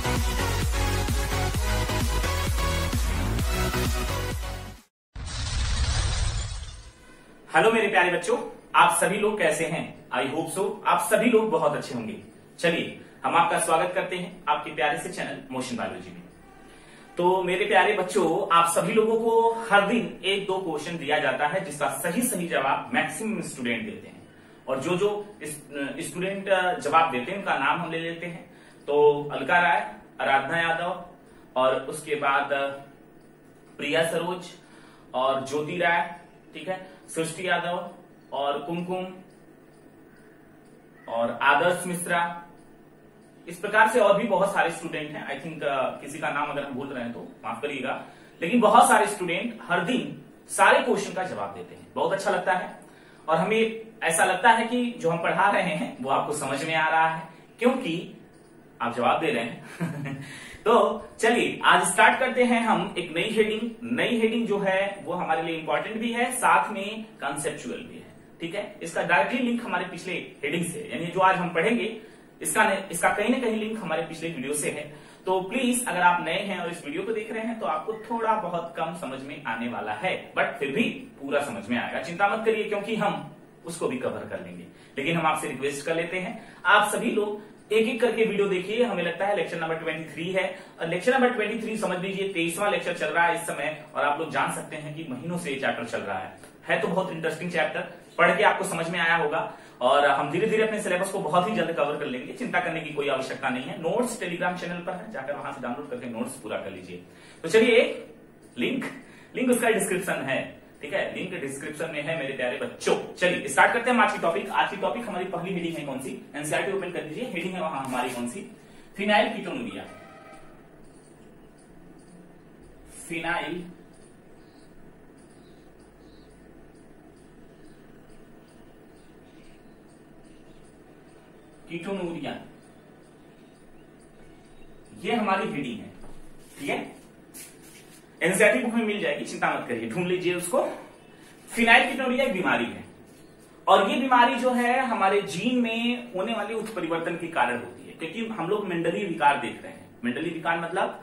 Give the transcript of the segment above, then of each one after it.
Hello मेरे प्यारे बच्चों, आप सभी लोग कैसे हैं? आई होप सो आप सभी लोग बहुत अच्छे होंगे। चलिए हम आपका स्वागत करते हैं आपके प्यारे से चैनल मोशन बायोलॉजी में। तो मेरे प्यारे बच्चों, आप सभी लोगों को हर दिन 1-2 क्वेश्चन दिया जाता है जिसका सही जवाब मैक्सिमम स्टूडेंट देते हैं। और जो स्टूडेंट जवाब देते हैं उनका नाम हम ले लेते हैं। तो अलका राय, आराधना यादव, और उसके बाद प्रिया सरोज और ज्योति राय, ठीक है, सृष्टि यादव और कुमकुम और आदर्श मिश्रा। इस प्रकार से और भी बहुत सारे स्टूडेंट हैं। आई थिंक किसी का नाम अगर हम भूल रहे हैं तो माफ करिएगा, लेकिन बहुत सारे स्टूडेंट हर दिन सारे क्वेश्चन का जवाब देते हैं। बहुत अच्छा लगता है और हमें ऐसा लगता है कि जो हम पढ़ा रहे हैं वो आपको समझ में आ रहा है, क्योंकि आप जवाब दे रहे हैं। तो चलिए आज स्टार्ट करते हैं हम एक नई हेडिंग जो है वो हमारे लिए इंपॉर्टेंट भी है, साथ में कॉन्सेप्चुअल भी है। ठीक है, इसका डायरेक्टली लिंक हमारे पिछले हेडिंग से, यानी जो आज हम पढ़ेंगे इसका कहीं ना कहीं लिंक हमारे पिछले वीडियो से है। तो प्लीज अगर आप नए हैं और इस वीडियो को देख रहे हैं तो आपको थोड़ा बहुत कम समझ में आने वाला है, बट फिर भी पूरा समझ में आएगा। चिंता मत करिए, क्योंकि हम उसको भी कवर कर लेंगे। लेकिन हम आपसे रिक्वेस्ट कर लेते हैं, आप सभी लोग एक एक करके वीडियो देखिए। हमें लगता है लेक्चर नंबर 23 है, और लेक्चर नंबर 23 समझ लीजिए 23वां लेक्चर चल रहा है इस समय। और आप लोग जान सकते हैं कि महीनों से ये चैप्टर चल रहा है तो बहुत इंटरेस्टिंग चैप्टर, पढ़ के आपको समझ में आया होगा। और हम धीरे धीरे अपने सिलेबस को बहुत ही जल्द कवर कर लेंगे, चिंता करने की कोई आवश्यकता नहीं है। नोट्स टेलीग्राम चैनल पर है, जाकर वहां से डाउनलोड करके नोट्स पूरा कर लीजिए। तो चलिए लिंक उसका डिस्क्रिप्शन है, ठीक है, लिंक डिस्क्रिप्शन में है मेरे प्यारे बच्चों। चलिए स्टार्ट करते हैं आज की टॉपिक। आज की टॉपिक हमारी पहली हेडिंग है कौन सी? एनसीईआरटी ओपन कर दीजिए, हेडिंग है वहां हमारी कौन सी? फिनाइल कीटोनुरिया। फिनाइल कीटोनुरिया, ये हमारी हेडिंग है, ठीक है। एनसीईआरटी बुक में मिल जाएगी, चिंता मत करिए, ढूंढ लीजिए उसको। फिनाइल कीटोनुरिया एक बीमारी है, और ये बीमारी जो है हमारे जीन में होने वाले उत्परिवर्तन के कारण होती है। क्योंकि हम लोग मेंडली विकार देख रहे हैं। मेंडली विकार मतलब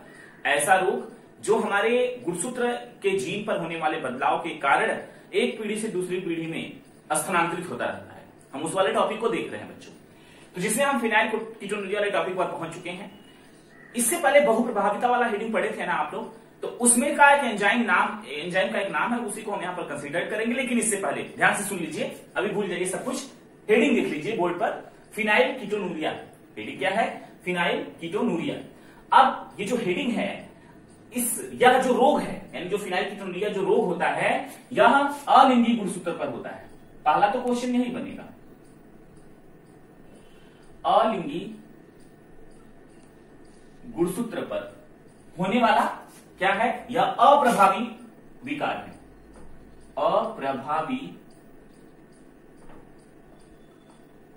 ऐसा रोग जो हमारे गुणसूत्र के जीन पर होने वाले बदलाव के कारण एक पीढ़ी से दूसरी पीढ़ी में स्थानांतरित होता रहता है। हम उस वाले टॉपिक को देख रहे हैं बच्चों। तो जिसमें हम फिनाइल कीटोनुरिया वाले टॉपिक पर पहुंच चुके हैं। इससे पहले बहुप्रभाविता वाला हेडिंग पढ़े थे ना आप लोग, तो उसमें का एक एंजाइम का एक नाम है, उसी को हम यहाँ पर कंसीडर करेंगे। लेकिन इससे पहले ध्यान से सुन लीजिए, अभी भूल जाइए सब कुछ। हेडिंग लिख लीजिए बोर्ड पर, फिनाइल कीटोनुरिया। हेडिंग क्या है? फिनाइल कीटोनुरिया। अब ये जो हेडिंग है, यह जो रोग है, यानी जो फिनाइल कीटोनुरिया जो रोग होता है, यह अलिंगी गुणसूत्र पर होता है। पहला तो क्वेश्चन यही बनेगा, अलिंगी गुणसूत्र पर होने वाला क्या है? यह अप्रभावी विकार है। अप्रभावी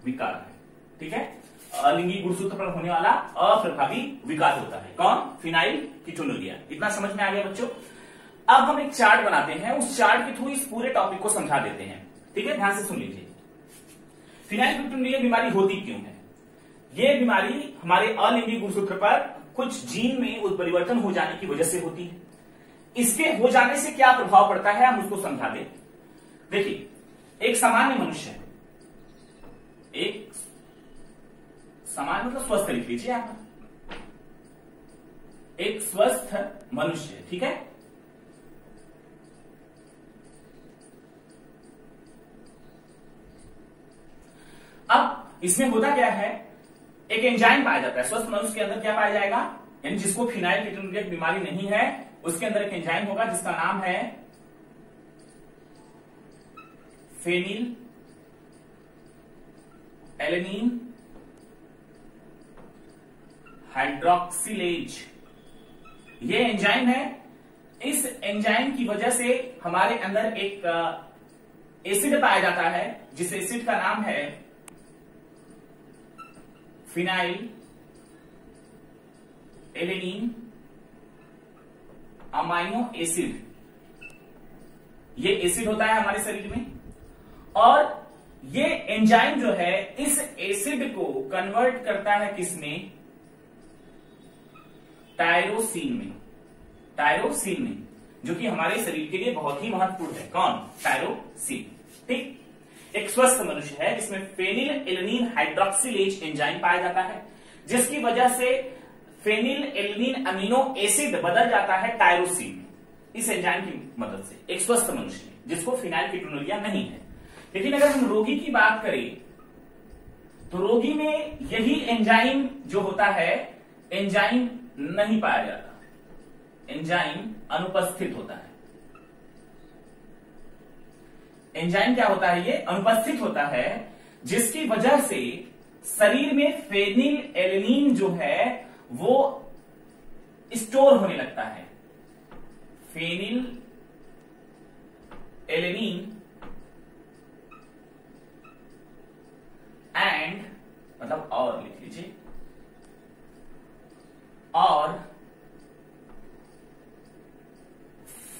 विकार है, ठीक है। अलिंगी गुणसूत्र पर होने वाला अप्रभावी विकार होता है। कौन? फिनाइल कीटोनुरिया। इतना समझ में आ गया बच्चों। अब हम एक चार्ट बनाते हैं, उस चार्ट के थ्रू इस पूरे टॉपिक को समझा देते हैं, ठीक है। ध्यान से सुन लीजिए, फिनाइल कीटोनुरिया बीमारी होती क्यों है? यह बीमारी हमारे अलिंगी गुणसूत्र पर कुछ जीन में उत्परिवर्तन हो जाने की वजह से होती है। इसके हो जाने से क्या प्रभाव पड़ता है, हम उसको समझा दें। देखिए, एक सामान्य मनुष्य, एक सामान्य मतलब स्वस्थ लिख लीजिए आप, एक स्वस्थ मनुष्य, ठीक है। अब इसमें होता क्या है, एक एंजाइम पाया जाता है स्वस्थ मनुष्य के अंदर। क्या पाया जाएगा? यानी जिसको फिनाइल कीटोनुरिया की बीमारी नहीं है, उसके अंदर एक एंजाइम होगा जिसका नाम है फेनिल एलेनिन हाइड्रोक्सिलेज। ये एंजाइम है। इस एंजाइम की वजह से हमारे अंदर एक एसिड पाया जाता है, जिस एसिड का नाम है फिनाइल एलेनिन अमाइनो एसिड। ये एसिड होता है हमारे शरीर में, और ये एंजाइम जो है इस एसिड को कन्वर्ट करता है किसमें? टायरोसिन में, टायरोसिन में, जो कि हमारे शरीर के लिए बहुत ही महत्वपूर्ण है। कौन? टायरोसिन। ठीक। एक स्वस्थ मनुष्य है जिसमें फेनिल एलनिन हाइड्रोक्सिलेज एंजाइम पाया जाता है, जिसकी वजह से फेनिल एलनिन अमीनो एसिड बदल जाता है टायरोसिन में, इस एंजाइम की मदद से। एक स्वस्थ मनुष्य में जिसको फिनाइलकेटोनुरिया नहीं है। लेकिन अगर हम रोगी की बात करें तो रोगी में यही एंजाइम जो होता है, एंजाइम नहीं पाया जाता, एंजाइम अनुपस्थित होता है। एंजाइम क्या होता है? ये अनुपस्थित होता है, जिसकी वजह से शरीर में फेनिल एलनिन जो है वो स्टोर होने लगता है। फेनिल एलनिन एंड, मतलब और लिख लीजिए, और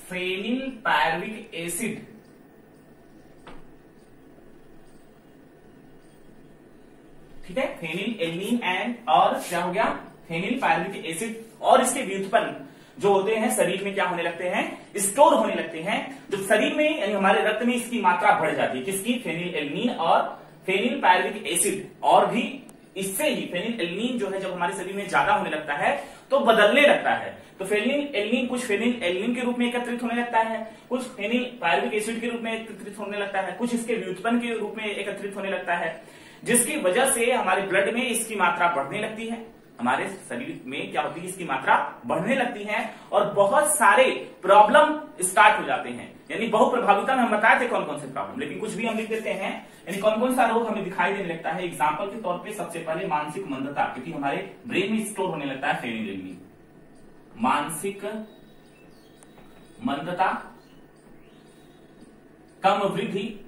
फेनिल पायरुविक एसिड ठीक है, फेनिल एलनिन एंड, और क्या हो गया? फेनिल पायरुविक एसिड, और इसके व्युत्पन्न जो होते हैं शरीर में क्या होने लगते हैं? स्टोर होने लगते हैं। जो शरीर में यानी हमारे रक्त में इसकी मात्रा बढ़ जाती है, किसकी? फेनिल एलनिन और फेनिल पायरुविक एसिड। और भी इससे ही फेनिल एलनिन जो है जब हमारे शरीर में ज्यादा होने लगता है तो बदलने लगता है। तो फेनिल एलनिन कुछ फेनिल एलनिन के रूप में एकत्रित होने लगता है, कुछ फेनिल पायरुविक एसिड के रूप में एकत्रित होने लगता है, कुछ इसके व्युत्पन्न के रूप में एकत्रित होने लगता है, जिसकी वजह से हमारे ब्लड में इसकी मात्रा बढ़ने लगती है। हमारे शरीर में क्या होती है? इसकी मात्रा बढ़ने लगती है और बहुत सारे प्रॉब्लम स्टार्ट हो जाते हैं। यानी बहु प्रभाविता में हम बताए थे कौन कौन से प्रॉब्लम, लेकिन कुछ भी हम लिख देते हैं। यानी कौन कौन सा रोग हमें दिखाई देने लगता है। एग्जाम्पल के तौर पे सबसे पहले मानसिक मंदता, क्योंकि हमारे ब्रेन में स्टोर होने लगता है फेनिल एलनिन। मानसिक मंदता, कम वृद्धि,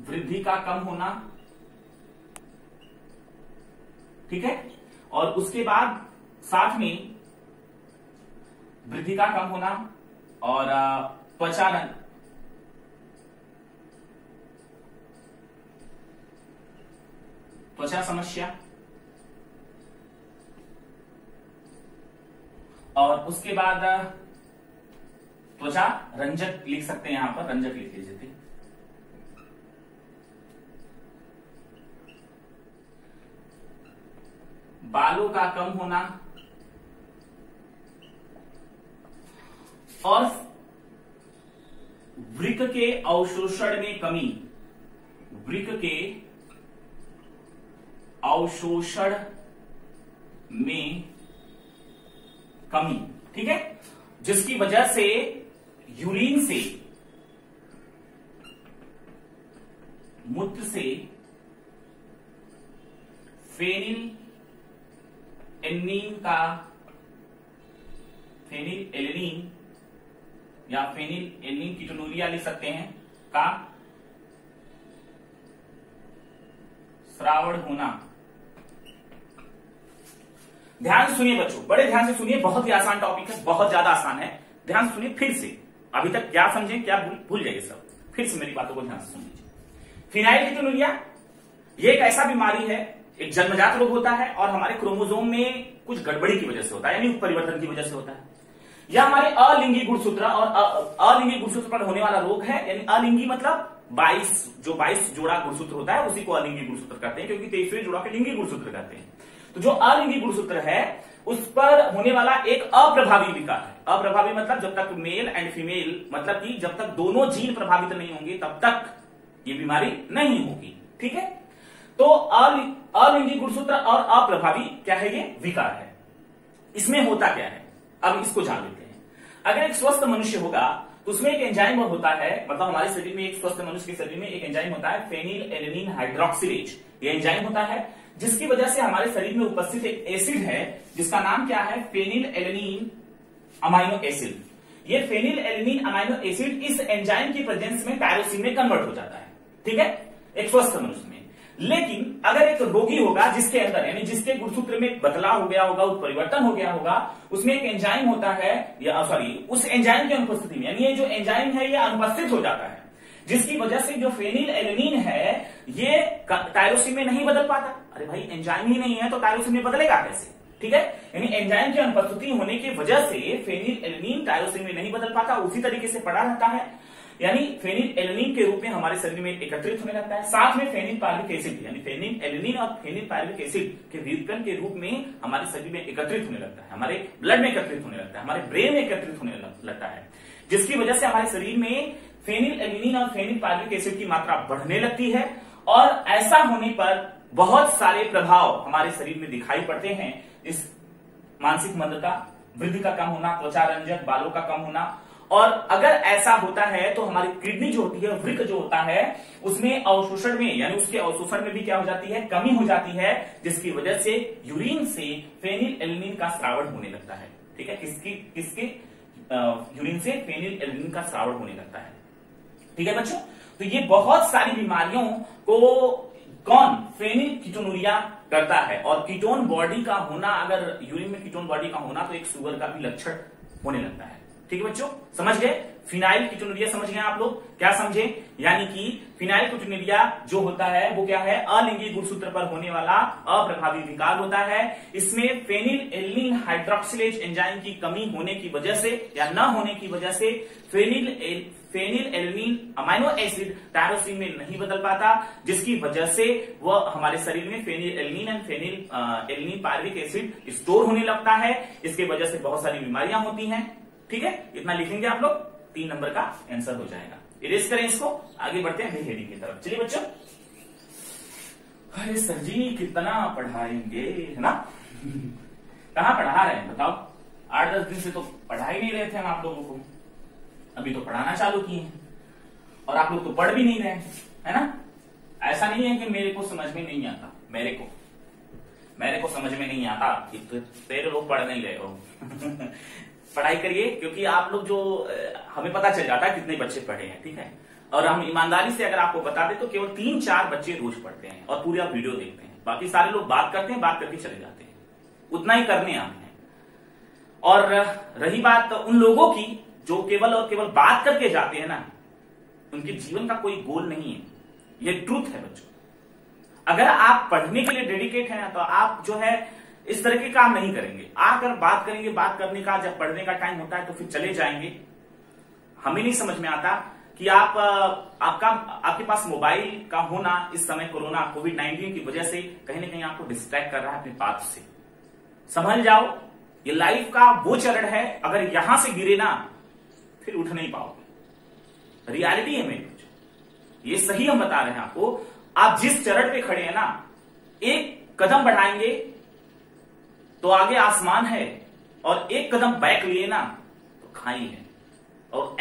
वृद्धि का कम होना, ठीक है, और उसके बाद साथ में वृद्धि का कम होना और त्वचा समस्या, और उसके बाद त्वचा रंजक लिख सकते हैं, यहां पर रंजक लिख लीजिए। बालों का कम होना और वृक्क के अवशोषण में कमी, वृक्क के अवशोषण में कमी, ठीक है, जिसकी वजह से यूरिन से, मूत्र से फेनिल एलनिन या फेनिल एलनिन कीटोनुरिया लिख सकते हैं का श्रावण होना। ध्यान सुनिए बच्चों, बड़े ध्यान से सुनिए, बहुत ही आसान टॉपिक है, बहुत ज्यादा आसान है। ध्यान सुनिए फिर से, अभी तक क्या समझे क्या भूल जाइए सब, फिर से मेरी बातों को ध्यान से सुन लीजिए। फिनाइलकेटोनुरिया ये एक ऐसा बीमारी है, एक जन्मजात रोग होता है और हमारे क्रोमोसोम में कुछ गड़बड़ी की वजह से होता है, यानी परिवर्तन की वजह से होता है। यह हमारे अलिंगी गुणसूत्र और अलिंगी गुणसूत्र पर होने वाला रोग है। यानी अलिंगी मतलब 22 जोड़ा गुणसूत्र होता है उसी को अलिंगी गुणसूत्र कहते हैं, क्योंकि 23वें जोड़ा के लिंगी गुणसूत्र कहते हैं। तो जो अलिंगी गुणसूत्र है उस पर होने वाला एक अप्रभावी विकार है। अप्रभावी मतलब जब तक मेल एंड फीमेल, मतलब कि जब तक दोनों जीन प्रभावित नहीं होंगे तब तक ये बीमारी नहीं होगी, ठीक है। तो अलिंगी गुणसूत्र और अप्रभावी क्या है? ये विकार है। इसमें होता क्या है, अब इसको जान लेते हैं। अगर एक स्वस्थ मनुष्य होगा तो उसमें एक एंजाइम होता है, मतलब हमारे शरीर में, एक स्वस्थ मनुष्य के शरीर में एक एंजाइम होता है फेनिल एलनिन हाइड्रोक्सिलेज। ये एंजाइम होता है जिसकी वजह से हमारे शरीर में उपस्थित एक एसिड है जिसका नाम क्या है? Phenylalanine amino acid. ये फेनिल एलनिन अमाइनो एसिड इस एंजाइम की प्रेजेंस में टायरोसिन में कन्वर्ट हो जाता है, ठीक है, एक स्वस्थ मनुष्य में। लेकिन अगर एक रोगी होगा जिसके अंदर, यानी जिसके गुणसूत्र में बदलाव हो गया होगा, परिवर्तन हो गया होगा, उसमें एक एंजाइम होता है, या सॉरी, उस एंजाइम की अनुपस्थिति में, यानी ये जो एंजाइम है ये अनुपस्थित हो जाता है, जिसकी वजह से जो फेनिल एलनिन है ये टायरोसिन में नहीं बदल पाता। अरे भाई एंजाइम ही नहीं है तो टायरोसिन में बदलेगा कैसे? ठीक है, यानी एंजाइम की अनुपस्थिति होने की वजह से फेनिलएलनिन टायरोसिन में नहीं बदल पाता, उसी तरीके से पड़ा रहता है, यानी फेनिलएलनिन के रूप में हमारे शरीर में एकत्रित होने लगता है। साथ में फेनिलपार्विक एसिड यानी फेनिलएलनिन और फेनिलपार्विक एसिड के व्युत्पन्न के रूप में हमारे शरीर में एकत्रित होने लगता है, हमारे ब्लड में एकत्रित होने लगता है, हमारे ब्रेन में एकत्रित होने लगता है, जिसकी वजह से हमारे शरीर में फेनिलएलनिन और फेनिलपार्विक एसिड की मात्रा बढ़ने लगती है। और ऐसा होने पर बहुत सारे प्रभाव हमारे शरीर में दिखाई पड़ते हैं, इस मानसिक मंदता, वृद्धि का कम होना, त्वचा रंजक, बालों का कम होना। और अगर ऐसा होता है तो हमारी किडनी जो होती है, वृक्क जो होता है, उसमें अवशोषण में यानी उसके अवशोषण में भी क्या हो जाती है, कमी हो जाती है, जिसकी वजह से यूरिन से फेनिलएलनिन का स्रावण होने लगता है। ठीक है, किसके यूरिन से फेनिलएलनिन का स्रावण होने लगता है। ठीक है बच्चों, तो ये बहुत सारी बीमारियों को कौन, फेनिलकीटोनुरिया करता है। और कीटोन बॉडी का होना, अगर यूरिन में कीटोन बॉडी का होना, तो एक शुगर का भी लक्षण होने लगता है। ठीक है बच्चों, समझ गए, फिनाइलकीटोनुरिया समझ गए आप लोग, क्या समझे, यानी कि फिनाइलकीटोनुरिया जो होता है वो क्या है, अलिंगी गुणसूत्र पर होने वाला अप्रभावी विकार होता है। इसमें फेनिलएलनिन हाइड्रोक्सिलेज एंजाइम की कमी होने की वजह से या न होने की वजह से फेनिलएलनिन अमाइनो एसिड टायरोसिन में नहीं बदल पाता, जिसकी वजह से वह हमारे शरीर में phenylalanine and phenylalanine पार्विक acid store होने लगता है। इसके वजह से बहुत सारी बीमारियां होती हैं। ठीक है, इतना लिखेंगे आप लोग, 3 नंबर का आंसर हो जाएगा। इरेज करें इसको, आगे बढ़ते हैं हेडिंग की तरफ। चलिए बच्चों, अरे सर जी कितना पढ़ाएंगे, है ना कहाँ पढ़ा रहे हैं बताओ, 8-10 दिन से तो पढ़ा ही नहीं रहे थे हम आप लोगों को, अभी तो पढ़ाना चालू किए हैं और आप लोग तो पढ़ भी नहीं रहे हैं, है ना। ऐसा नहीं है कि मेरे को समझ में नहीं आता, मेरे को समझ में नहीं आता, तेरे लोग पढ़ नहीं रहे हो पढ़ाई करिए, क्योंकि आप लोग जो हमें पता चल जाता है कितने बच्चे पढ़े हैं। ठीक है, और हम ईमानदारी से अगर आपको बता दें तो केवल 3-4 बच्चे रोज पढ़ते हैं और पूरी आप वीडियो देखते हैं, बाकी सारे लोग बात करते हैं, बात करके चले जाते हैं, उतना ही करने आते हैं। और रही बात उन लोगों की जो केवल और केवल बात करके जाते हैं ना, उनके जीवन का कोई गोल नहीं है, ये ट्रूथ है बच्चों। अगर आप पढ़ने के लिए डेडिकेट हैं तो आप जो है इस तरह के काम नहीं करेंगे, आकर बात करेंगे, बात करने का जब पढ़ने का टाइम होता है तो फिर चले जाएंगे। हमें नहीं समझ में आता कि आपके पास मोबाइल का होना इस समय कोरोना कोविड-19 की वजह से कहीं ना कहीं आपको डिस्ट्रैक्ट कर रहा है अपने पाथ से। संभल जाओ, ये लाइफ का वो चरण है, अगर यहां से गिरे ना फिर उठ नहीं पाओगे। रियलिटी है मेरे बच्चों, ये सही हम बता रहे हैं आपको। आप जिस चरण पे खड़े हैं ना, एक कदम बढ़ाएंगे तो आगे आसमान है, और एक कदम बैक लिए ना तो खाई है, और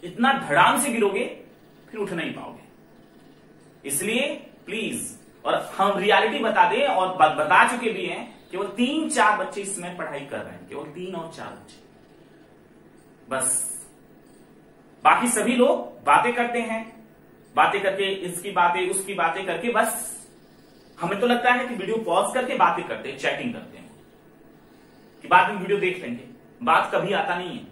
इतना धड़ाम से गिरोगे फिर उठ नहीं पाओगे। इसलिए प्लीज, और हम रियलिटी बता दें और बता चुके भी हैं, केवल 3-4 बच्चे इसमें पढ़ाई कर रहे हैं, केवल 3 और 4 बच्चे बस। बाकी सभी लोग बातें करते हैं, बातें करके इसकी बातें उसकी बातें करके बस हमें तो लगता है कि वीडियो पॉज करके बातें करते हैं, चैटिंग करते हैं कि बाद में वीडियो देख लेंगे, बात कभी आता नहीं है।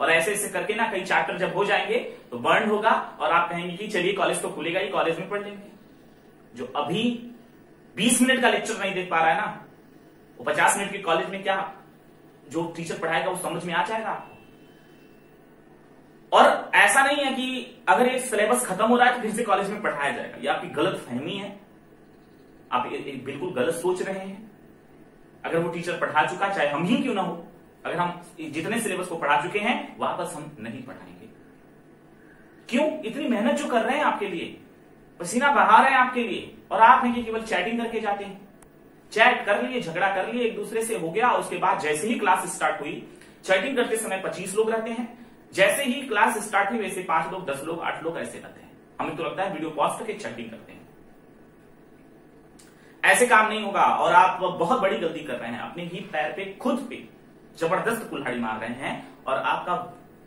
और ऐसे ऐसे करके ना कई चैप्टर जब हो जाएंगे तो बर्न होगा और आप कहेंगे कि चलिए कॉलेज तो खुलेगा ही, कॉलेज में पढ़ लेंगे। जो अभी 20 मिनट का लेक्चर नहीं देख पा रहा है ना, वो 50 मिनट के कॉलेज में क्या जो टीचर पढ़ाएगा वो समझ में आ जाएगा आपको। और ऐसा नहीं है कि अगर ये सिलेबस खत्म हो रहा है तो फिर से कॉलेज में पढ़ाया जाएगा, ये आपकी गलत फहमी है, आप बिल्कुल गलत सोच रहे हैं। अगर वो टीचर पढ़ा चुका, चाहे हम ही क्यों ना हो, अगर हम जितने सिलेबस को पढ़ा चुके हैं वापस हम नहीं पढ़ाएंगे। क्यों? इतनी मेहनत जो कर रहे हैं आपके लिए, पसीना बहा रहे हैं आपके लिए, और आप हैं कि केवल चैटिंग करके जाते हैं। चैट कर लिए, झगड़ा कर लिए, एक दूसरे से हो गया, उसके बाद जैसे ही क्लास स्टार्ट हुई, चैटिंग करते समय 25 लोग रहते हैं, जैसे ही क्लास स्टार्ट हुई वैसे 5 लोग, 10 लोग, 8 लोग ऐसे रहते हैं। हमें तो लगता है वीडियो पॉज करके चैटिंग करते हैं। ऐसे काम नहीं होगा, और आप बहुत बड़ी गलती कर रहे हैं, अपने ही पैर पे खुद पे जबरदस्त कुल्हाड़ी मार रहे हैं, और आपका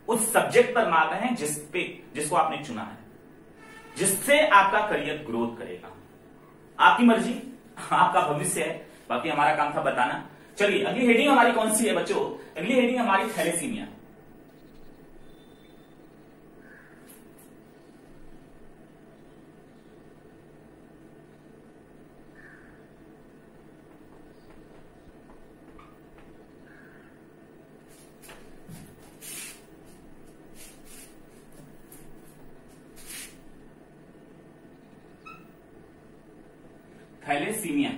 उस सब्जेक्ट पर मार रहे हैं जिसको आपने चुना है, जिससे आपका करियर ग्रोथ करेगा। आपकी मर्जी, आपका भविष्य है, बाकी हमारा काम था बताना। चलिए अगली हेडिंग हमारी कौन सी है बच्चों? अगली हेडिंग हमारी थैलेसीमिया। थैलेसीमिया।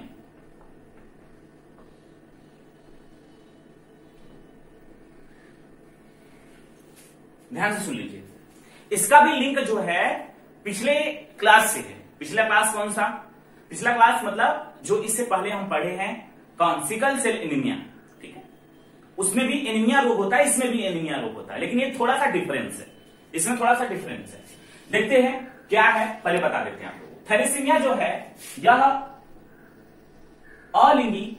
ध्यान से सुन लीजिए, इसका भी लिंक जो है पिछले क्लास से है। पिछला क्लास कौन सा? पिछला क्लास मतलब जो इससे पहले हम पढ़े हैं, कौन? सिकल सेल एनीमिया, ठीक है। उसमें भी एनीमिया रोग होता है, इसमें भी एनीमिया रोग होता है, लेकिन ये थोड़ा सा डिफरेंस है, इसमें थोड़ा सा डिफरेंस है। देखते हैं क्या है, पहले बता देते हैं आप लोगों को। थैलेसीमिया जो है यह अलिंगी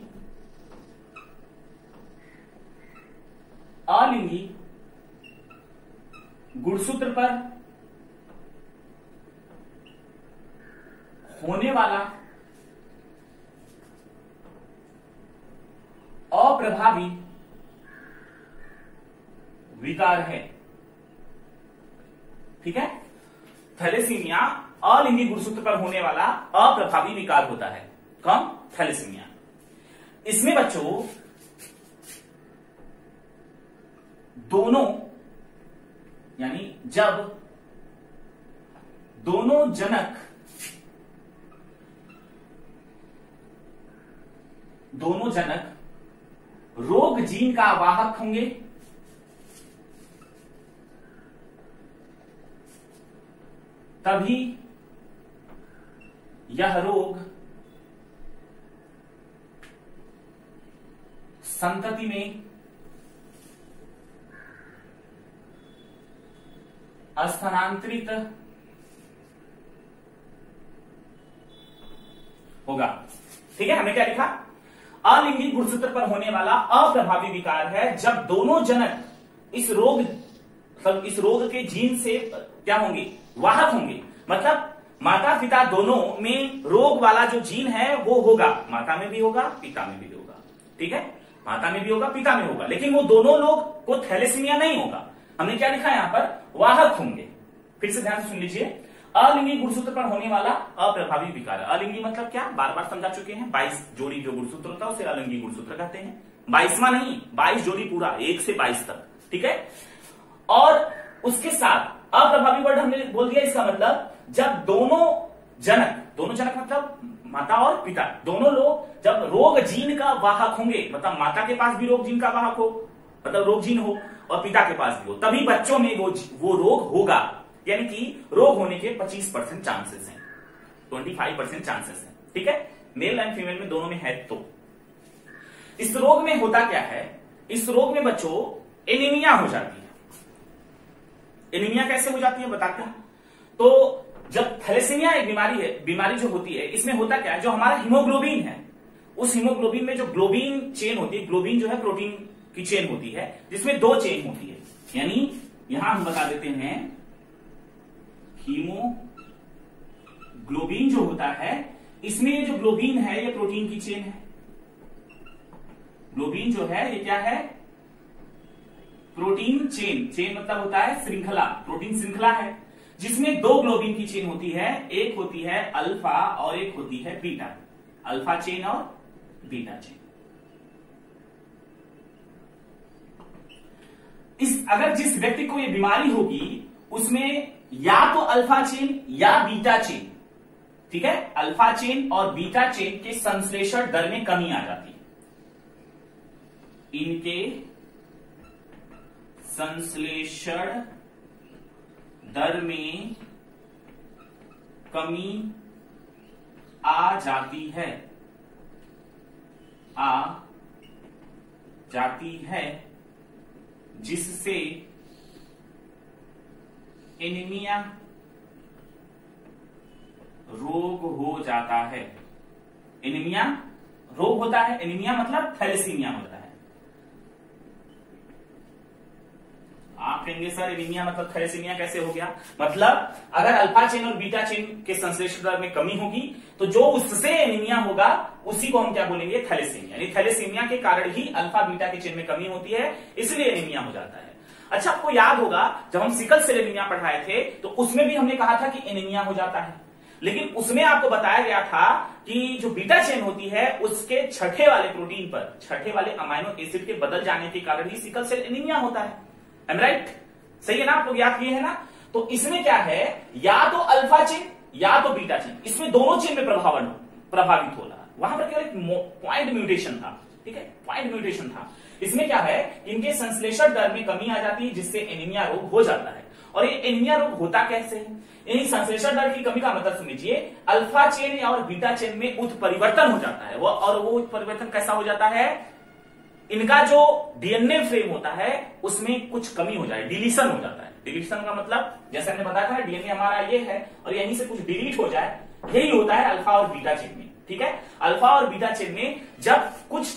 गुणसूत्र पर होने वाला अप्रभावी विकार है, ठीक है। थैलेसीमिया अलिंगी गुणसूत्र पर होने वाला अप्रभावी विकार होता है। कौन? थैलेसीमिया। इसमें बच्चों दोनों, यानी जब दोनों जनक रोग जीन का वाहक होंगे, तभी यह रोग संतति में स्थानांतरित होगा, ठीक है। हमने क्या लिखा? अलिंगी गुणसूत्र पर होने वाला अप्रभावी विकार है जब दोनों जनक इस रोग के जीन से क्या होंगे? वाहक होंगे। मतलब माता पिता दोनों में रोग वाला जो जीन है वो होगा, माता में भी होगा, पिता में भी होगा, ठीक है। माता में भी होगा, पिता में होगा, लेकिन वो दोनों लोग को थैलेसीमिया नहीं होगा। हमने क्या लिखा है यहां पर? वाहक होंगे। फिर से ध्यान से सुन लीजिए, अलिंगी गुणसूत्र पर होने वाला अप्रभावी विकार। अलिंगी मतलब क्या? बार बार समझा चुके हैं, 22 जोड़ी जो गुणसूत्र होता है उसे अलिंगी गुणसूत्र कहते हैं। 22वां नहीं, 22 जोड़ी पूरा, 1 से 22 तक, ठीक है। और उसके साथ अप्रभावी वर्ड हमने बोल दिया, इसका मतलब जब दोनों जनक मतलब माता और पिता, दोनों लोग जब रोग जीन का वाहक होंगे, मतलब माता के पास भी रोग जीन का वाहक हो, मतलब रोग जीन हो, और पिता के पास भी हो, तभी बच्चों में वो रोग होगा। यानी कि रोग होने के 25% चांसेस हैं, 25% चांसेस हैं, ठीक है। मेल एंड फीमेल में दोनों में है। तो इस रोग में होता क्या है? इस रोग में बच्चों एनीमिया हो जाती है। एनीमिया कैसे हो जाती है बताते हैं। तो जब थैलेसीमिया एक बीमारी जो होती है, इसमें होता क्या है? जो हमारा हीमोग्लोबिन है, उस हीमोग्लोबिन में जो ग्लोबिन चेन होती है, ग्लोबिन जो है प्रोटीन की चेन होती है, जिसमें 2 चेन होती है। यानी यहां हम बता देते हैं, हीमोग्लोबिन जो होता है, इसमें ये जो ग्लोबिन है ये प्रोटीन की चेन है। ग्लोबिन जो है ये क्या है? प्रोटीन चेन मतलब होता है श्रृंखला, प्रोटीन श्रृंखला है, जिसमें 2 ग्लोबिन की चेन होती है। एक होती है अल्फा और एक होती है बीटा, अल्फा चेन और बीटा चेन। अगर जिस व्यक्ति को ये बीमारी होगी उसमें या तो अल्फा चेन या बीटा चेन, ठीक है, अल्फा चेन और बीटा चेन के संश्लेषण दर में कमी आ जाती है। इनके संश्लेषण दर में कमी आ जाती है, जिससे एनीमिया रोग हो जाता है। एनीमिया रोग होता है, एनीमिया मतलब थैलेसीमिया होता है। आप कहेंगे सर एनीमिया मतलब थैलेसीमिया कैसे हो गया? मतलब अगर अल्फा चेन और बीटा चेन के संश्लेषण दर में कमी होगी तो जो उससे एनीमिया होगा उसी को हम क्या बोलेंगे? थैलेसीमिया। यानी थैलेसीमिया के कारण ही अल्फा बीटा की चेन में कमी होती है, इसलिए एनीमिया हो जाता है। अच्छा, आपको याद होगा जब हम सिकल सेल एनीमिया पढ़ाए थे तो उसमें भी हमने कहा था कि एनीमिया हो जाता है, लेकिन उसमें आपको बताया गया था कि जो बीटा चेन होती है उसके छठे वाले प्रोटीन पर, छठे वाले अमाइनो एसिड के बदल जाने के कारण ही सिकल सेल एनीमिया होता है। राइट? सही है ना? आप लोग याद किए हैं ना? तो इसमें क्या है, या तो अल्फा चेन या तो बीटा चेन, इसमें दोनों चेन में प्रभावित होला। वहां पर केवल एक पॉइंट म्यूटेशन था, ठीक है, पॉइंट म्यूटेशन था। इसमें क्या है, इनके संश्लेषण दर में कमी आ जाती है जिससे एनीमिया रोग हो जाता है। और ये एनीमिया रोग होता कैसे है? इन संश्लेषण दर की कमी का मतलब समझिए, अल्फा चेन और बीटा चेन में उत्परिवर्तन हो जाता है। और वो उत्परिवर्तन कैसा हो जाता है, इनका जो डीएनए फ्रेम होता है उसमें कुछ कमी हो जाए, डिलीशन हो जाता है। डिलीशन का मतलब जैसे हमने बताया था, डीएनए हमारा ये है और यहीं से कुछ डिलीट हो जाए, यही होता है अल्फा और बीटा चेन में, ठीक है। अल्फा और बीटा चेन में जब कुछ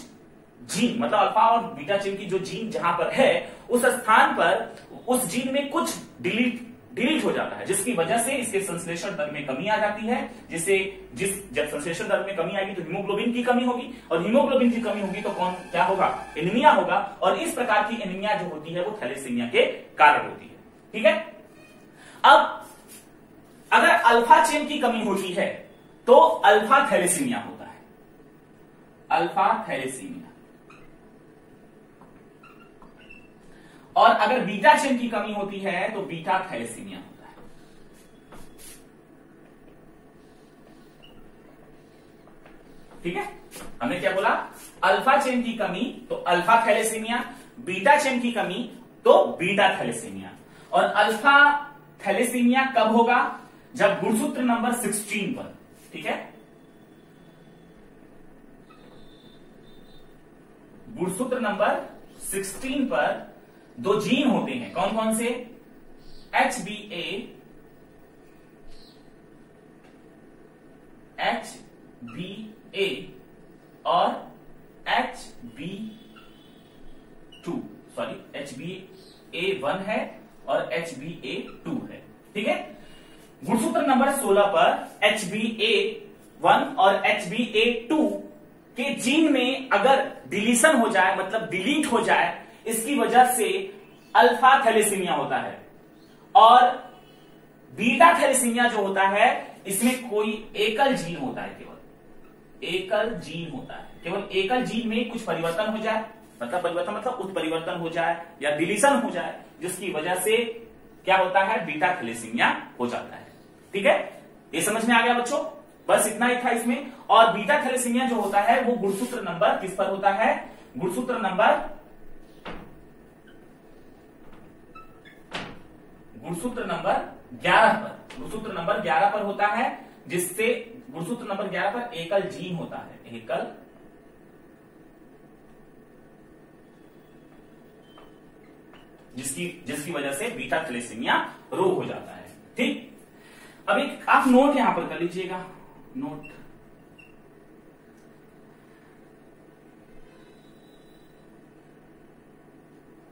जीन, मतलब अल्फा और बीटा चेन की जो जीन जहां पर है उस स्थान पर उस जीन में कुछ डिलीट हो जाता है, जिसकी वजह से इसके संश्लेषण दर में कमी आ जाती है। जब संश्लेषण दर में कमी आएगी तो हीमोग्लोबिन की कमी होगी, और हीमोग्लोबिन की कमी होगी तो क्या होगा, एनीमिया होगा। और इस प्रकार की एनीमिया जो होती है वो थैलेसीमिया के कारण होती है, ठीक है। अब अगर अल्फा चेन की कमी होती है तो अल्फा थैलेसीमिया होता है, अल्फा थैलेसीमिया। और अगर बीटा चेन की कमी होती है तो बीटा थैलेसीमिया होता है, ठीक है। हमने क्या बोला, अल्फा चेन की कमी तो अल्फा थैलेसीमिया, बीटा चेन की कमी तो बीटा थैलेसीमिया। और अल्फा थैलेसीमिया कब होगा, जब गुणसूत्र नंबर 16 पर, ठीक है, गुणसूत्र नंबर 16 पर दो जीन होते हैं, कौन कौन से, HBA और HBA1 है और HBA2 है, ठीक है। गुणसूत्र नंबर 16 पर HBA1 और HBA2 के जीन में अगर डिलीशन हो जाए, मतलब डिलीट हो जाए, इसकी वजह से अल्फा थैलेसीमिया होता है। और बीटा थैलेसीमिया जो होता है इसमें कोई एकल जीन होता है, केवल एकल जीन होता है, केवल एकल जीन में कुछ परिवर्तन हो जाए, मतलब उत्परिवर्तन हो जाए या डिलीशन हो जाए, जिसकी वजह से क्या होता है, बीटा थैलेसीमिया हो जाता है, ठीक है। ये समझ में आ गया बच्चों, बस इतना ही था इसमें। और बीटा थैलेसीमिया जो होता है वो गुणसूत्र नंबर किस पर होता है, गुणसूत्र नंबर 11 पर, गुणसूत्र नंबर 11 पर होता है, जिससे गुणसूत्र नंबर 11 पर एकल जीन होता है, एकल जिसकी वजह से बीटा थैलेसीमिया रोग हो जाता है, ठीक। अब एक आप नोट यहां पर कर लीजिएगा, नोट,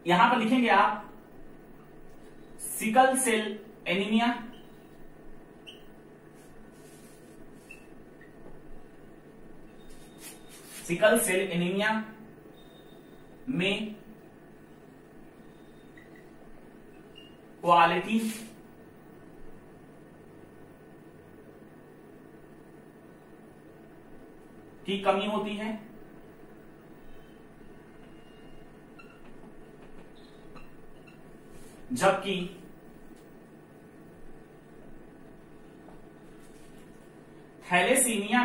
यहां पर लिखेंगे आप sickle cell anaemia, sickle cell anaemia में क्वालिटी की कमी होती है, जबकि थैलेसीमिया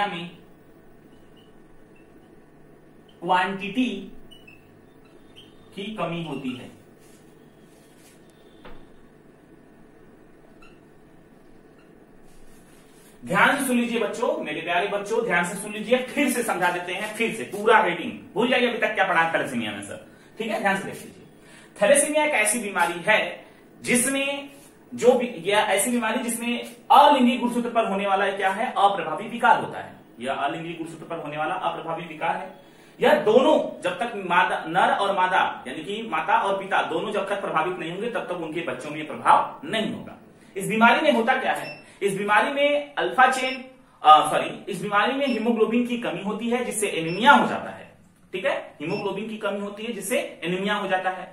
में क्वांटिटी की कमी होती है। ध्यान से सुन लीजिए बच्चों, मेरे प्यारे बच्चों ध्यान से सुन लीजिए, फिर से समझा देते हैं, फिर से पूरा हेडिंग भूल जाइए अभी तक क्या पढ़ा थैलेसीमिया में सर, ठीक है। ध्यान से देख लीजिए, थैलेसीमिया एक ऐसी बीमारी है जिसमें ऐसी बीमारी जिसमें अलिंगी गुणसूत्र पर होने वाला क्या है, अप्रभावी विकार होता है। यह अलिंगी गुणसूत्र पर होने वाला अप्रभावी विकार है। यह दोनों जब तक नर और मादा यानी कि माता और पिता दोनों जब तक प्रभावित नहीं होंगे तब तक उनके बच्चों में प्रभाव नहीं होगा। इस बीमारी में होता क्या है, इस बीमारी में अल्फा चेन इस बीमारी में हीमोग्लोबिन की कमी होती है जिससे एनीमिया हो जाता है, ठीक है। हीमोग्लोबिन की कमी होती है जिससे एनीमिया हो जाता है।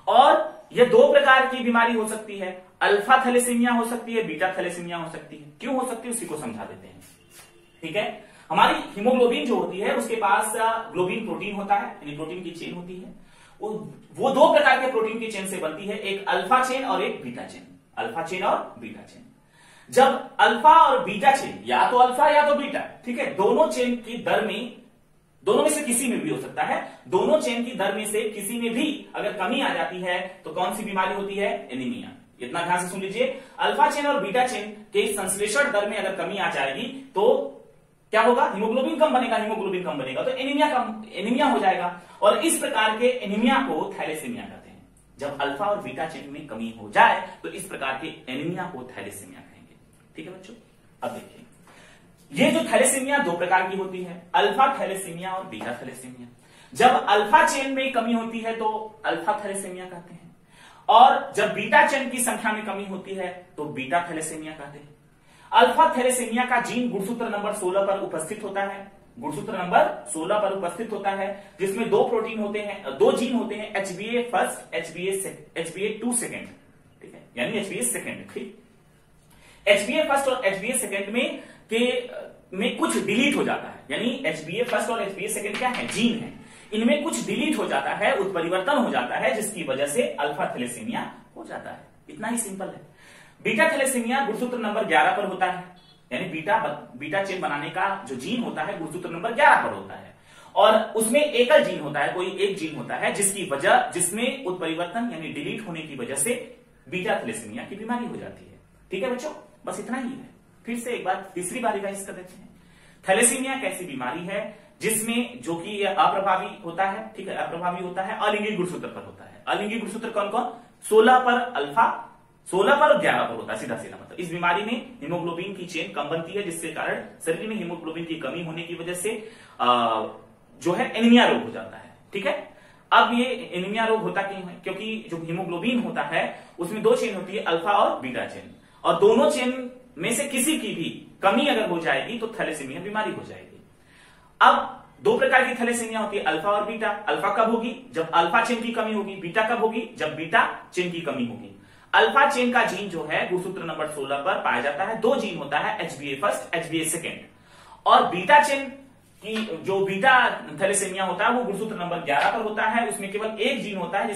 और यह दो प्रकार की बीमारी हो सकती है, अल्फा थैलेसीमिया हो सकती है, बीटा थैलेसीमिया हो सकती है। क्यों हो सकती है उसी को समझा देते हैं, ठीक है। हमारी हीमोग्लोबिन जो होती है उसके पास ग्लोबिन प्रोटीन होता है, यानी प्रोटीन की चेन होती है। वो दो प्रकार के प्रोटीन की चेन से बनती है, एक अल्फा चेन और एक बीटा चेन, अल्फा चेन और बीटा चेन। जब अल्फा और बीटा चेन, या तो अल्फा या तो बीटा, ठीक है, दोनों चेन की दर में, दोनों में से किसी में भी हो सकता है, दोनों चेन की दर में से किसी में भी अगर कमी आ जाती है तो कौन सी बीमारी होती है? एनीमिया। इतना ध्यान से सुन लीजिए, अल्फा चेन और बीटा चेन के संश्लेषण दर में अगर कमी आ जाएगी तो क्या होगा? हीमोग्लोबिन कम बनेगा, हीमोग्लोबिन कम बनेगा तो एनीमिया हो जाएगा, और इस प्रकार के एनीमिया को थैलेसीमिया कहते हैं। जब अल्फा और बीटा चेन में कमी हो जाए तो इस प्रकार के एनीमिया को थैलेसीमिया कहेंगे। ठीक है बच्चों, अब देखिए, ये जो थैलेसीमिया दो प्रकार की होती है, अल्फा थैलेसीमिया और बीटा थैलेसीमिया। जब अल्फा चेन में कमी होती है तो अल्फा थैलेसीमिया कहते हैं, और जब बीटा चेन की संख्या में कमी होती है तो बीटा थैलेसीमिया कहते हैं। अल्फा थैलेसीमिया का जीन गुणसूत्र नंबर 16 पर उपस्थित होता है, गुणसूत्र नंबर 16 पर उपस्थित होता है, जिसमें दो प्रोटीन होते हैं, दो जीन होते हैं, HbA फर्स्ट, HbA 2 सेकेंड, ठीक है, यानी HbA सेकेंड। ठीक, HbA फर्स्ट और HbA सेकेंड में कुछ डिलीट हो जाता है, यानी HbA फर्स्ट और HbA सेकेंड क्या है? जीन है, इनमें कुछ डिलीट हो जाता है, उत्परिवर्तन हो जाता है, जिसकी वजह से अल्फा थैलेसीमिया हो जाता है। इतना ही सिंपल है। बीटा थैलेसीमिया गुणसूत्र नंबर 11 पर होता है, यानी बीटा चेन बनाने का जो जीन होता है गुणसूत्र नंबर 11 पर होता है, और उसमें एकल जीन होता है, कोई एक जीन होता है जिसमें उत्परिवर्तन यानी डिलीट होने की वजह से बीटा थैलेसीमिया की बीमारी हो जाती है। ठीक है बच्चों, बस इतना ही है। फिर से एक बार तीसरी बार रिवाइज कर देते हैं। थैलेसीमिया कैसी बीमारी है जिसमें जो कि अप्रभावी होता है, ठीक है, अप्रभावी होता है, अलिंगिक गुणसूत्र पर होता है। अलिंगिक गुणसूत्र कौन कौन? 16 पर अल्फा, 16 पर और 11 पर होता है, सीधा सीधा मतलब। इस बीमारी में हीमोग्लोबिन की चेन कम बनती है, जिसके कारण शरीर में हीमोग्लोबिन की कमी होने की वजह से जो है एनीमिया रोग हो जाता है। ठीक है, अब ये एनीमिया रोग होता क्यों है? क्योंकि जो हीमोग्लोबिन होता है उसमें दो चेन होती है, अल्फा और बीटा चेन, और दोनों चेन में से किसी की भी कमी अगर हो जाएगी तो थैलेसीमिया बीमारी हो जाएगी। अब दो प्रकार की थैलेसीमिया होती है, अल्फा और बीटा। अल्फा कब होगी? जब अल्फा चेन की कमी होगी। बीटा कब होगी? जब बीटा चेन की कमी होगी। अल्फा चेन का जीन जो है गुणसूत्र नंबर 16 पर पाया जाता है, दो जीन होता है, HbA फर्स्ट, HbA सेकेंड, और बीटा चेन की जो बीटा थैलेसीमिया होता है वो गुणसूत्र नंबर 11 पर होता है, उसमें केवल एक जीन होता है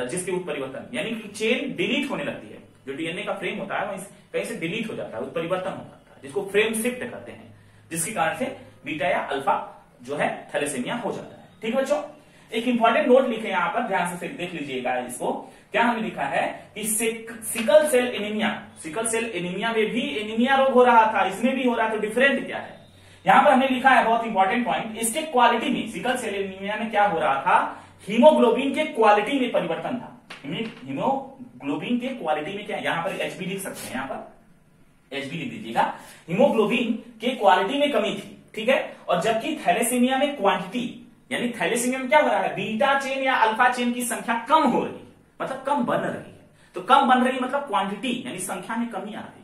जिसके उत्परिवर्तन यानी कि चेन डिलीट होने लगती है। जो डीएनए का फ्रेम होता है वो कहीं से डिलीट हो जाता है, उत्परिवर्तन हो जाता है, जिसको फ्रेम शिफ्ट कहते हैं, जिसके कारण से बीटा या अल्फा जो है थैलेसीमिया हो जाता है। ठीक है बच्चों, एक इंपॉर्टेंट नोट लिखे यहां पर, ध्यान से देख लीजिएगा इसको। क्या हमें लिखा है कि sickle cell anaemia, sickle cell anaemia में भी एनीमिया रोग हो रहा था, इसमें भी हो रहा है, तो डिफरेंट क्या है? यहां पर हमने लिखा है बहुत इंपॉर्टेंट पॉइंट, इसके क्वालिटी में, सिकल सेल एनीमिया में क्या हो रहा था? हीमोग्लोबिन के क्वालिटी में परिवर्तन था। हीमोग्लोबिन के क्वालिटी में क्या, यहां पर HB लिख सकते हैं, यहां पर HB लिख दीजिएगा। हीमोग्लोबिन के क्वालिटी में कमी थी, ठीक है, और जबकि थैलेसीमिया में क्वांटिटी, यानी थैलेसीमिया में क्या हो रहा है? बीटा चेन या अल्फा चेन की संख्या कम हो रही है, मतलब कम बन रही है। तो कम बन रही मतलब क्वांटिटी यानी संख्या में कमी आ रही है।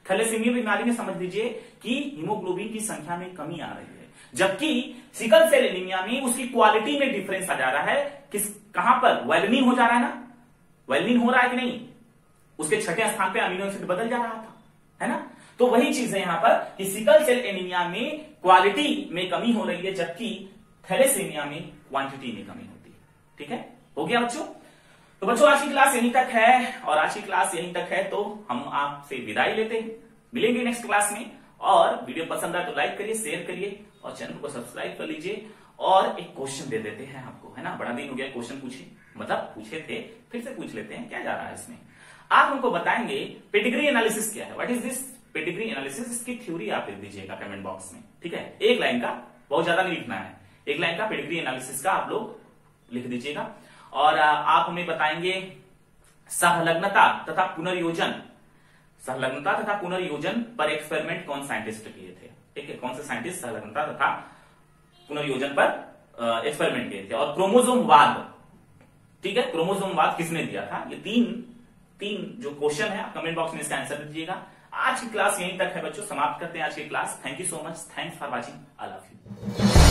थैलेसीमिया बीमारी में समझ लीजिए कि हीमोग्लोबिन की संख्या में कमी आ रही है, जबकि सिकल सेल एनीमिया में उसकी क्वालिटी में डिफरेंस आ जा रहा है। कहां पर? वेलिनिन हो जा रहा है ना, वेलिनिन हो रहा है कि नहीं? उसके छठे स्थान पे अमीनो एसिड बदल जा रहा था, है ना? तो वही चीज है यहां पर कि सिकल सेल एनीमिया में क्वालिटी में कमी हो रही है, जबकि थैलेसीमिया में क्वांटिटी में कमी होती है। ठीक है, हो गया बच्चों? तो बच्चों आज की क्लास यहीं तक है, और आज की क्लास यहीं तक है तो हम आपसे विदाई लेते हैं। मिलेंगे नेक्स्ट क्लास में, और वीडियो पसंद आए तो लाइक करिए, शेयर करिए, और चैनल को सब्सक्राइब कर लीजिए। और एक क्वेश्चन दे देते हैं आपको, है ना, बड़ा दिन हो गया क्वेश्चन पूछे, मतलब पूछे थे, फिर से पूछ लेते हैं, क्या जा रहा है इसमें। आप हमको बताएंगे पेडिग्री एनालिसिस क्या है, what is this pedigree analysis, इसकी थ्योरी आप लिख दीजिएगा कमेंट बॉक्स में। ठीक है, एक लाइन का, बहुत ज्यादा नहीं लिखना है, एक लाइन का पेडिग्री एनालिसिस का आप लोग लिख दीजिएगा। और आप हमें बताएंगे सहलग्नता तथा पुनर्योजन, सहलग्नता तथा पुनर्योजन पर एक्सपेरिमेंट कौन साइंटिस्ट किए थे। ठीक है, कौन से साइंटिस्ट सहलग्नता तथा पुनर्योजन पर एक्सपेरिमेंट किए थे। और क्रोमोसोमवाद, ठीक है, क्रोमोसोमवाद किसने दिया था। ये तीन जो क्वेश्चन है कमेंट बॉक्स में इसका आंसर दीजिएगा। आज की क्लास यहीं तक है बच्चों, समाप्त करते हैं आज की class. Thank you so much, thanks for watching, I love you.